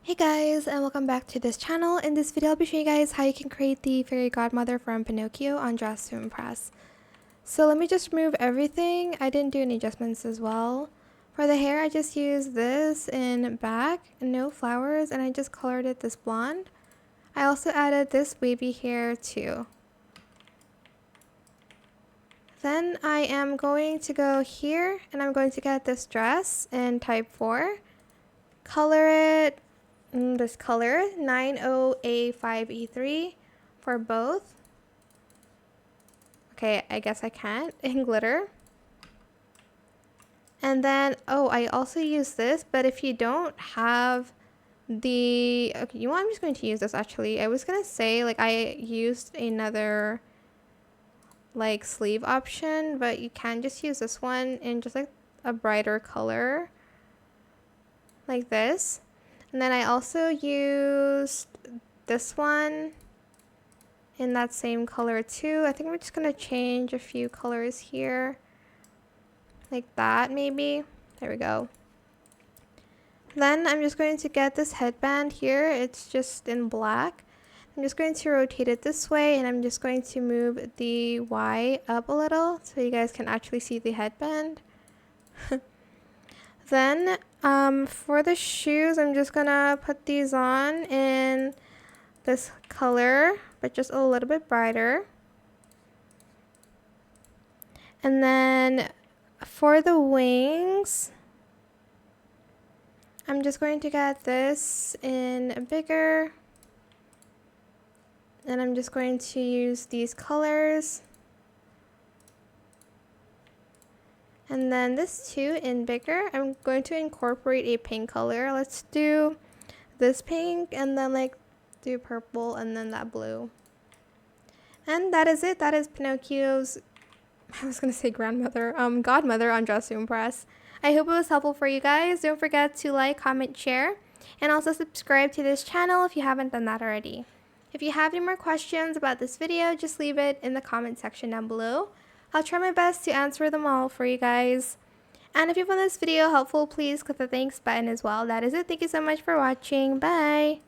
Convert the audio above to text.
Hey guys, and welcome back to this channel. In this video I'll be showing you guys how you can create the fairy godmother from Pinocchio on Dress to Impress. So let me just remove everything. I didn't do any adjustments as well. For the hair I just used this in back, no flowers, and I just colored it this blonde. I also added this wavy hair too. Then I am going to go here and I'm going to get this dress in type 4. Color it this color 90A5E3 for both. Okay, I guess I can't in glitter. And then I also use this, but if you don't have the I'm just going to use this actually. I was gonna say like I used another like sleeve option, but you can just use this one in just like a brighter color like this. And then I also used this one in that same color too. I think we're just going to change a few colors here. Like that maybe. There we go. Then I'm just going to get this headband here. It's just in black. I'm just going to rotate it this way and I'm just going to move the Y up a little so you guys can actually see the headband. Then for the shoes, I'm just gonna put these on in this color, but just a little bit brighter. And then for the wings, I'm just going to get this in bigger. And I'm just going to use these colors. And then this too in bigger. I'm going to incorporate a pink color. Let's do this pink and then like do purple and then that blue. And that is it. That is Pinocchio's, I was going to say godmother on Dress to Impress. I hope it was helpful for you guys. Don't forget to like, comment, share, and also subscribe to this channel if you haven't done that already. If you have any more questions about this video, just leave it in the comment section down below. I'll try my best to answer them all for you guys. And if you found this video helpful, please click the thanks button as well. That is it. Thank you so much for watching. Bye!